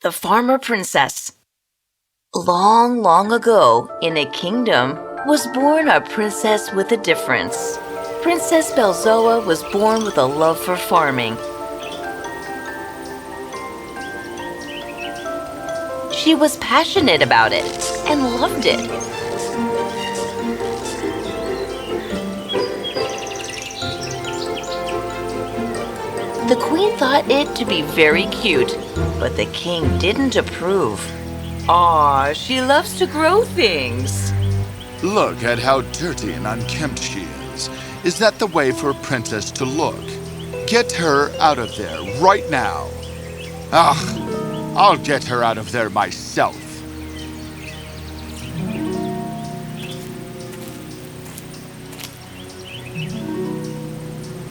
The Farmer Princess. Long, long ago, in a kingdom, was born a princess with a difference. Princess Belzoa was born with a love for farming. She was passionate about it and loved it. The queen thought it to be very cute, but the king didn't approve. Aw, she loves to grow things. Look at how dirty and unkempt she is. Is that the way for a princess to look? Get her out of there right now. I'll get her out of there myself.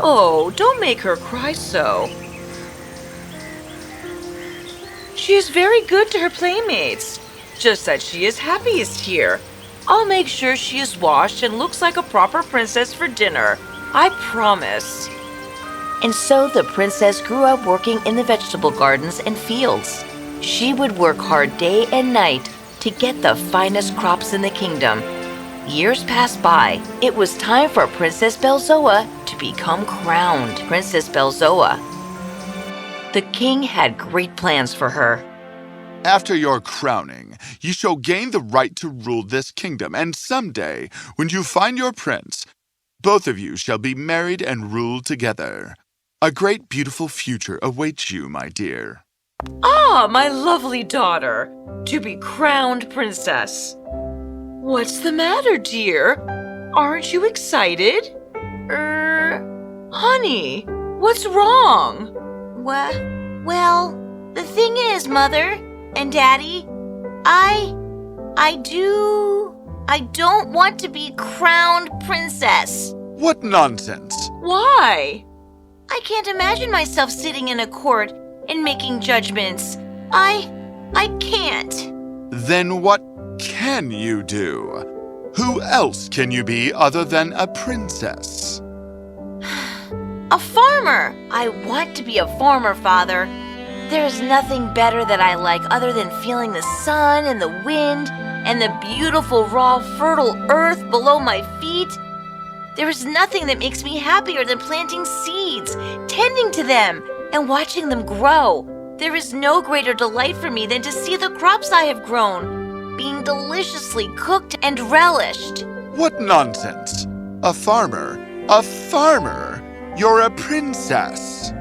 Oh, don't make her cry so. She is very good to her playmates, just that she is happiest here. I'll make sure she is washed and looks like a proper princess for dinner. I promise. And so the princess grew up working in the vegetable gardens and fields. She would work hard day and night to get the finest crops in the kingdom. Years passed by. It was time for Princess Belzoa to become crowned Princess Belzoa. The king had great plans for her. After your crowning, you shall gain the right to rule this kingdom, and someday, when you find your prince, both of you shall be married and rule together. A great, beautiful future awaits you, my dear. Ah, my lovely daughter, to be crowned princess. What's the matter, dear? Aren't you excited? Honey, what's wrong? Well, the thing is, Mother and Daddy, I don't want to be crowned princess. What nonsense! Why? I can't imagine myself sitting in a court and making judgments. I can't. Then what can you do? Who else can you be other than a princess? A farmer. I want to be a farmer, Father. There's nothing better that I like other than feeling the sun and the wind and the beautiful, raw, fertile earth below my feet. There is nothing that makes me happier than planting seeds, tending to them, and watching them grow. There is no greater delight for me than to see the crops I have grown being deliciously cooked and relished. What nonsense! A farmer? A farmer? You're a princess!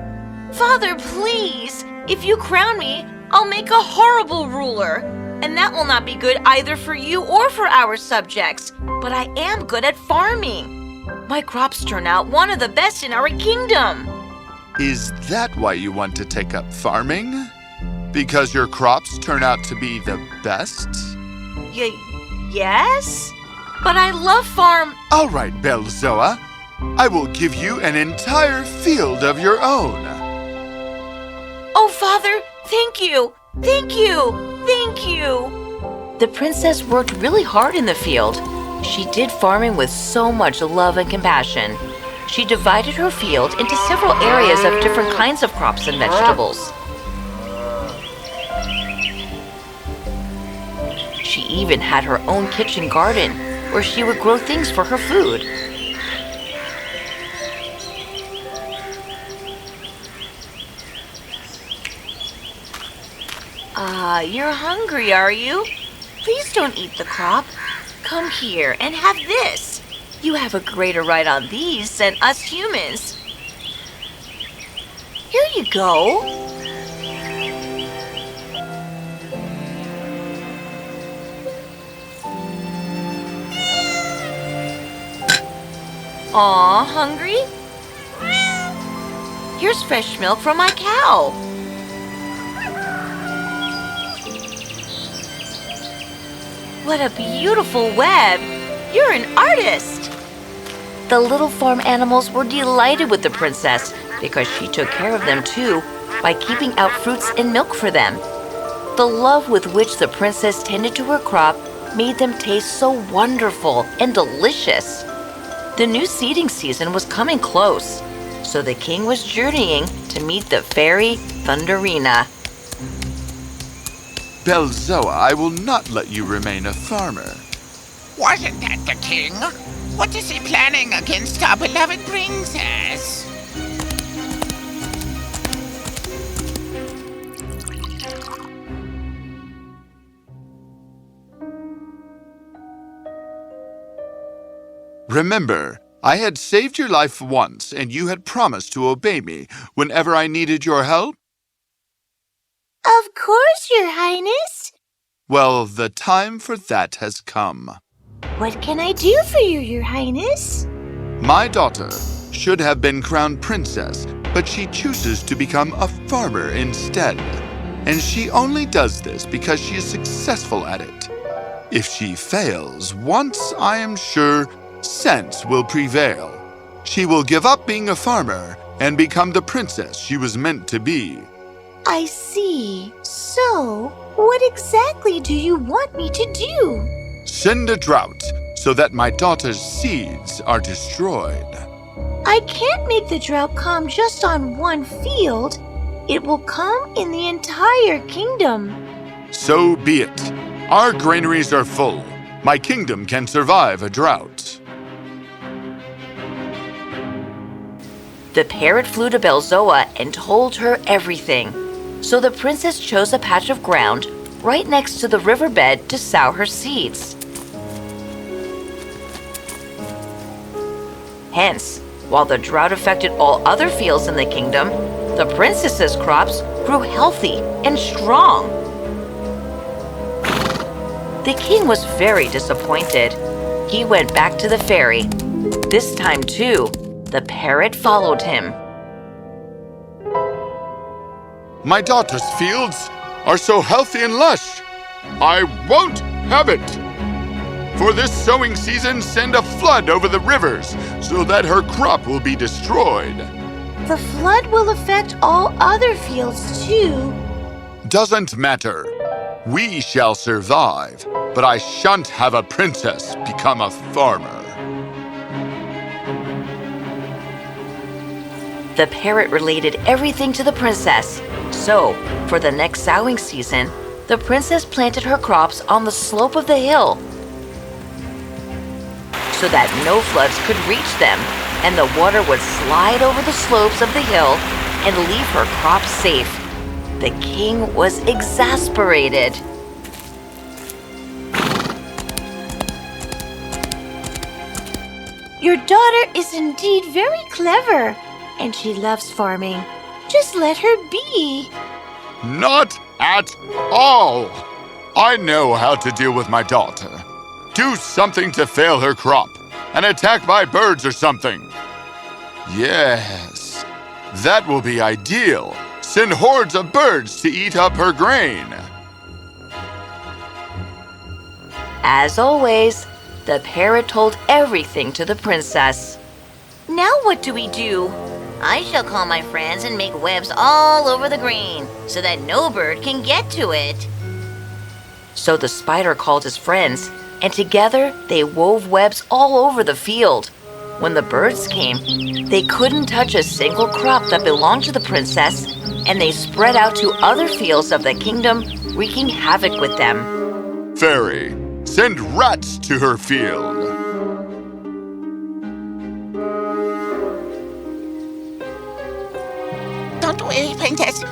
Father, please! If you crown me, I'll make a horrible ruler. And that will not be good either for you or for our subjects. But I am good at farming. My crops turn out one of the best in our kingdom. Is that why you want to take up farming? Because your crops turn out to be the best? Yes? But I love farm. All right, Belzoa. I will give you an entire field of your own. Oh, Father, thank you. Thank you. Thank you. The princess worked really hard in the field. She did farming with so much love and compassion. She divided her field into several areas of different kinds of crops and vegetables. She even had her own kitchen garden where she would grow things for her food. You're hungry, are you? Please don't eat the crop. Come here and have this. You have a greater right on these than us humans. Here you go. Aw, hungry? Here's fresh milk from my cow. What a beautiful web! You're an artist! The little farm animals were delighted with the princess because she took care of them too by keeping out fruits and milk for them. The love with which the princess tended to her crop made them taste so wonderful and delicious. The new seeding season was coming close, so the king was journeying to meet the fairy Thunderina. Belzoa, I will not let you remain a farmer. Wasn't that the king? What is he planning against our beloved princess? Remember, I had saved your life once, and you had promised to obey me whenever I needed your help? Of course, Your Highness. Well, the time for that has come. What can I do for you, Your Highness? My daughter should have been crowned princess, but she chooses to become a farmer instead. And she only does this because she is successful at it. If she fails once, I am sure sense will prevail. She will give up being a farmer and become the princess she was meant to be. I see. So, what exactly do you want me to do? Send a drought so that my daughter's seeds are destroyed. I can't make the drought come just on one field. It will come in the entire kingdom. So be it. Our granaries are full. My kingdom can survive a drought. The parrot flew to Belzoa and told her everything. So the princess chose a patch of ground right next to the riverbed to sow her seeds. Hence, while the drought affected all other fields in the kingdom, the princess's crops grew healthy and strong. The king was very disappointed. He went back to the fairy. This time, too, the parrot followed him. My daughter's fields are so healthy and lush. I won't have it. For this sowing season, send a flood over the rivers so that her crop will be destroyed. The flood will affect all other fields too. Doesn't matter. We shall survive, but I shan't have a princess become a farmer. The parrot related everything to the princess. So, for the next sowing season, the princess planted her crops on the slope of the hill so that no floods could reach them, and the water would slide over the slopes of the hill and leave her crops safe. The king was exasperated. Your daughter is indeed very clever, and she loves farming. Just let her be. Not at all. I know how to deal with my daughter. Do something to fail her crop. An attack by birds or something. Yes, that will be ideal. Send hordes of birds to eat up her grain. As always, the parrot told everything to the princess. Now what do we do? I shall call my friends and make webs all over the grain so that no bird can get to it. So the spider called his friends, and together they wove webs all over the field. When the birds came, they couldn't touch a single crop that belonged to the princess, and they spread out to other fields of the kingdom, wreaking havoc with them. Fairy, send rats to her field. Don't worry, princess.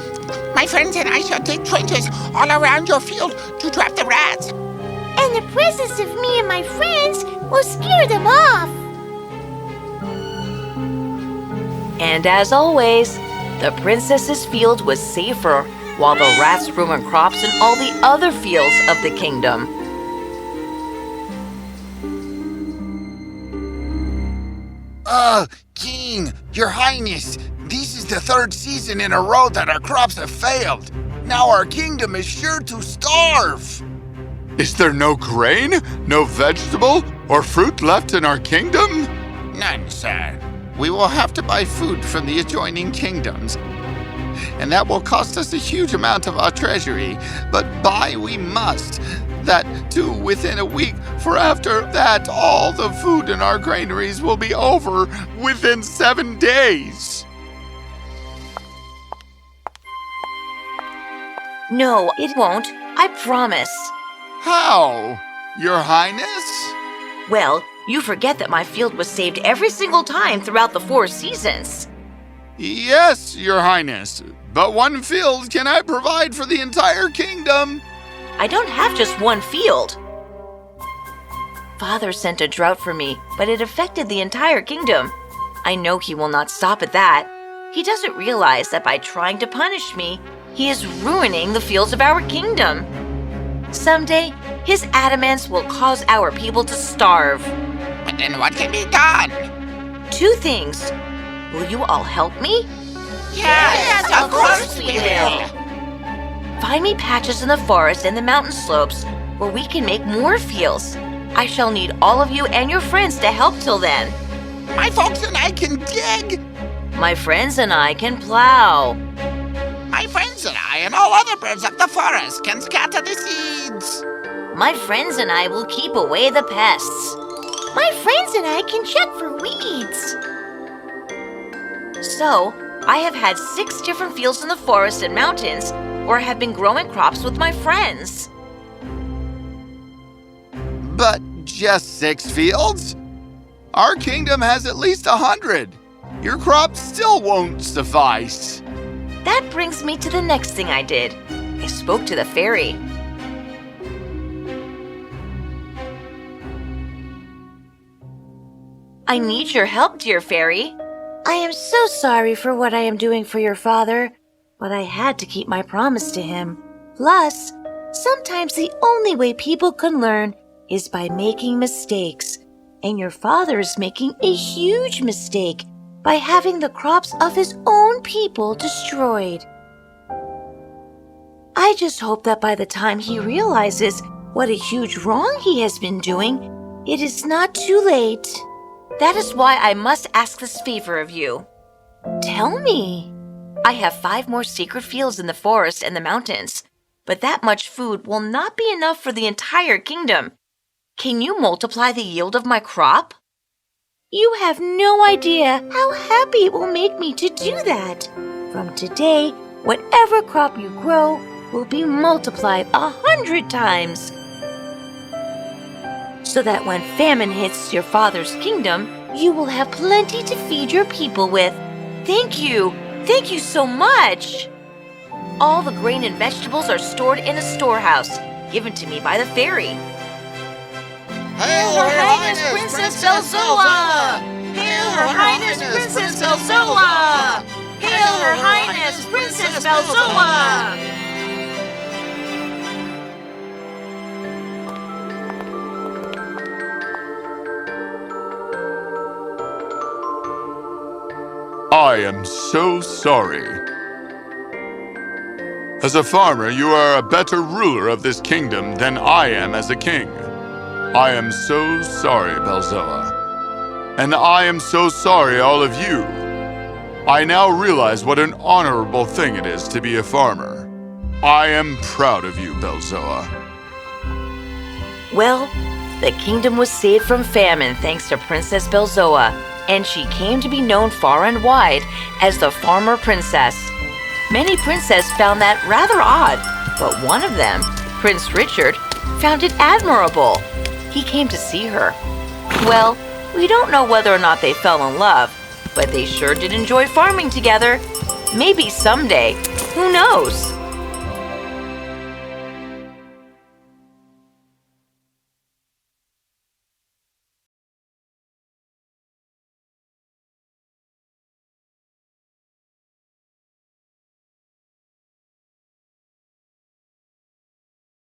My friends and I shall dig trenches all around your field to trap the rats. And the presence of me and my friends will scare them off. And as always, the princess's field was safer while the rats ruined crops in all the other fields of the kingdom. King, Your Highness, this is the third season in a row that our crops have failed. Now our kingdom is sure to starve. Is there no grain, no vegetable, or fruit left in our kingdom? None, sir. We will have to buy food from the adjoining kingdoms. And that will cost us a huge amount of our treasury. But buy we must. That too within a week, for after that all the food in our granaries will be over within 7 days. No, it won't. I promise. How? Your Highness? Well, you forget that my field was saved every single time throughout the 4 seasons. Yes, Your Highness. But one field cannot provide for the entire kingdom. I don't have just one field. Father sent a drought for me, but it affected the entire kingdom. I know he will not stop at that. He doesn't realize that by trying to punish me, he is ruining the fields of our kingdom. Someday, his adamants will cause our people to starve. But then what can be done? 2 things. Will you all help me? Yes, of course we will. Find me patches in the forest and the mountain slopes where we can make more fields. I shall need all of you and your friends to help till then. My folks and I can dig. My friends and I can plow. My friends and I and all other birds of the forest can scatter the seeds. My friends and I will keep away the pests. My friends and I can check for weeds. So, I have had 6 different fields in the forest and mountains where I have been growing crops with my friends. But just 6 fields? Our kingdom has at least 100. Your crops still won't suffice. That brings me to the next thing I did. I spoke to the fairy. I need your help, dear fairy. I am so sorry for what I am doing for your father, but I had to keep my promise to him. Plus, sometimes the only way people can learn is by making mistakes, and your father is making a huge mistake by having the crops of his own people destroyed. I just hope that by the time he realizes what a huge wrong he has been doing, it is not too late. That is why I must ask this favor of you. Tell me. I have 5 more secret fields in the forest and the mountains, but that much food will not be enough for the entire kingdom. Can you multiply the yield of my crop? You have no idea how happy it will make me to do that. From today, whatever crop you grow will be multiplied 100 times. So that when famine hits your father's kingdom, you will have plenty to feed your people with. Thank you! Thank you so much! All the grain and vegetables are stored in a storehouse, given to me by the fairy. Hail Her Highness Princess Belzoa! Hail Her Highness Princess Belzoa! Hail Her Highness Princess Belzoa! I am so sorry. As a farmer, you are a better ruler of this kingdom than I am as a king. I am so sorry, Belzoa. And I am so sorry, all of you. I now realize what an honorable thing it is to be a farmer. I am proud of you, Belzoa. Well, the kingdom was saved from famine thanks to Princess Belzoa, and she came to be known far and wide as the Farmer Princess. Many princes found that rather odd, but one of them, Prince Richard, found it admirable. He came to see her. Well, we don't know whether or not they fell in love, but they sure did enjoy farming together. Maybe someday. Who knows?